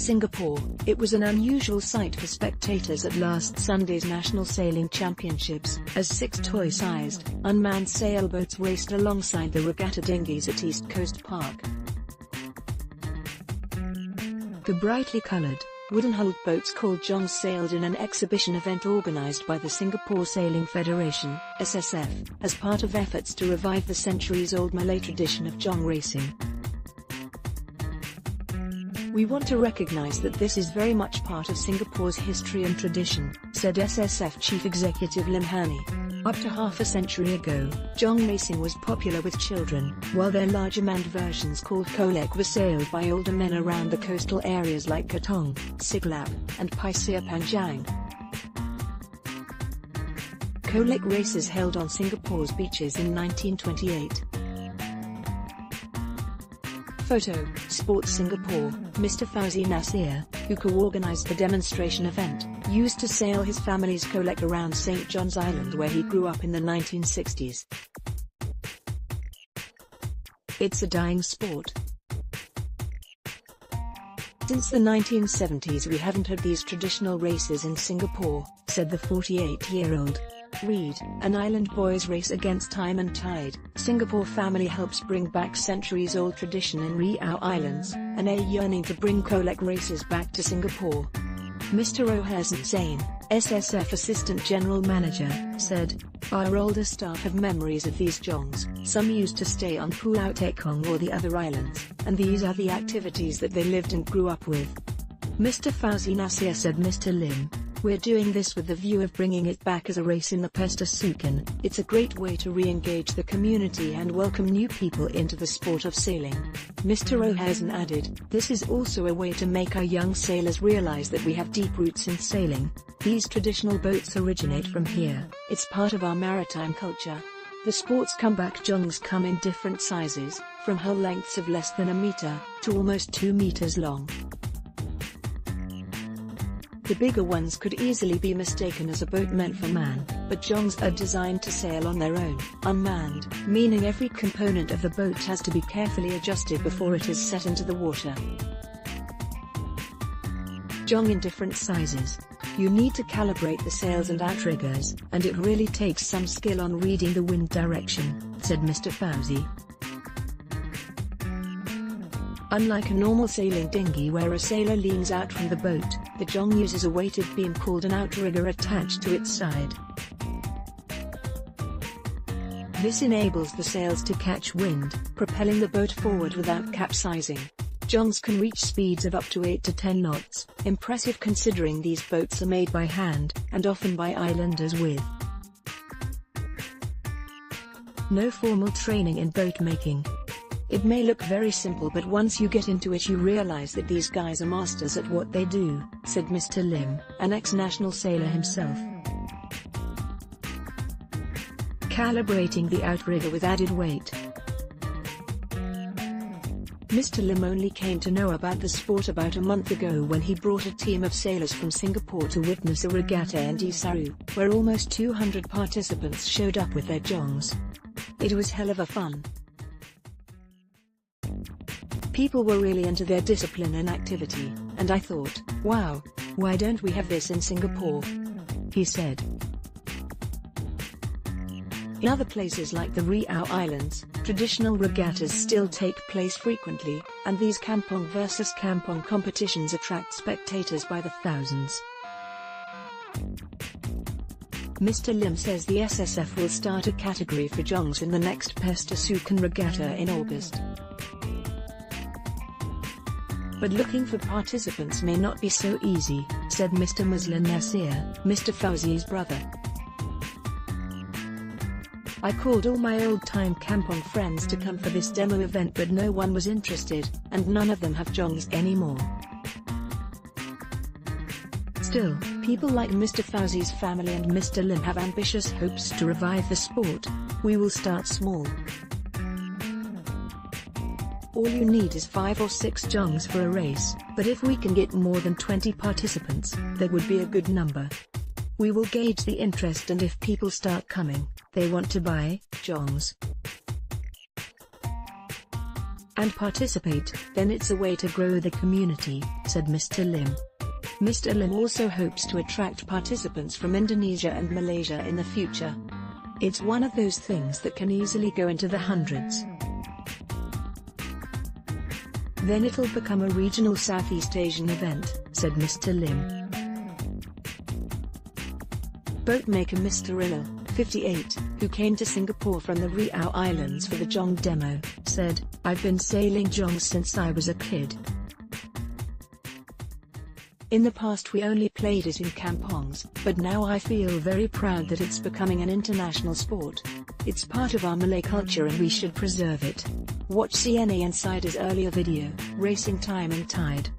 Singapore, it was an unusual sight for spectators at last Sunday's National Sailing Championships, as 6 toy-sized, unmanned sailboats raced alongside the regatta dinghies at East Coast Park. The brightly coloured, wooden-hulled boats called jong sailed in an exhibition event organised by the Singapore Sailing Federation, SSF, as part of efforts to revive the centuries-old Malay tradition of jong racing. "We want to recognise that this is very much part of Singapore's history and tradition," said SSF Chief Executive Lim Hani. Up to half a century ago, jong racing was popular with children, while their larger manned versions called kolek were sailed by older men around the coastal areas like Katong, Siglap, and Pasir Panjang. Kolek races held on Singapore's beaches in 1928. Photo, Sports Singapore. Mr. Fauzi Nasir, who co-organised the demonstration event, used to sail his family's kolek around St. John's Island where he grew up in the 1960s. "It's a dying sport. Since the 1970s we haven't had these traditional races in Singapore," said the 48-year-old. Read, an island boys race against time and tide. Singapore family helps bring back centuries-old tradition in Riau Islands, and are yearning to bring kolek races back to Singapore. Mr. Rohasan Sain, SSF Assistant General Manager, said, "Our older staff have memories of these jongs. Some used to stay on Pulau Tekong or the other islands, and these are the activities that they lived and grew up with." Mr. Fauzi Nasir said, "Mr. Lim, we're doing this with the view of bringing it back as a race in the Pesta Sukan. It's a great way to re-engage the community and welcome new people into the sport of sailing." Mr. Rohasan added, "This is also a way to make our young sailors realize that we have deep roots in sailing. These traditional boats originate from here. It's part of our maritime culture." The sport's comeback jongs come in different sizes, from hull lengths of less than a meter, to almost 2 meters long. The bigger ones could easily be mistaken as a boat meant for man, but jongs are designed to sail on their own, unmanned, meaning every component of the boat has to be carefully adjusted before it is set into the water. Jong in different sizes. You need to calibrate the sails and outriggers, and it really takes some skill on reading the wind direction, said Mr. Fauzi. Unlike a normal sailing dinghy where a sailor leans out from the boat, the jong uses a weighted beam called an outrigger attached to its side. This enables the sails to catch wind, propelling the boat forward without capsizing. Jongs can reach speeds of up to 8 to 10 knots, impressive considering these boats are made by hand, and often by islanders with no formal training in boat making. It may look very simple, but once you get into it you realize that these guys are masters at what they do, said Mr. Lim, an ex-national sailor himself. Calibrating the outrigger with added weight. Mr. Lim only came to know about the sport about a month ago when he brought a team of sailors from Singapore to witness a regatta in Desaru, where almost 200 participants showed up with their jongs. It was hell of a fun. People were really into their discipline and activity, and I thought, wow, why don't we have this in Singapore? He said. In other places like the Riau Islands, traditional regattas still take place frequently, and these kampong versus kampong competitions attract spectators by the thousands. Mr. Lim says the SSF will start a category for jongs in the next Pesta Sukan regatta in August. But looking for participants may not be so easy, said Mr. Muslim Nasir, Mr. Fauzi's brother. I called all my old-time kampong friends to come for this demo event, but no one was interested, and none of them have jongs anymore. Still, people like Mr. Fauzi's family and Mr. Lim have ambitious hopes to revive the sport. We will start small. All you need is 5 or 6 jongs for a race, but if we can get more than 20 participants, that would be a good number. We will gauge the interest, and if people start coming, they want to buy jongs. and participate, then it's a way to grow the community, said Mr. Lim. Mr. Lim also hopes to attract participants from Indonesia and Malaysia in the future. It's one of those things that can easily go into the hundreds. Then it'll become a regional Southeast Asian event, said Mr. Lim. Boatmaker Mr. Rillo, 58, who came to Singapore from the Riau Islands for the jong demo, said, "I've been sailing jong since I was a kid. In the past we only played it in kampongs, but now I feel very proud that it's becoming an international sport. It's part of our Malay culture and we should preserve it." Watch CNA Insider's earlier video, Racing Time and Tide.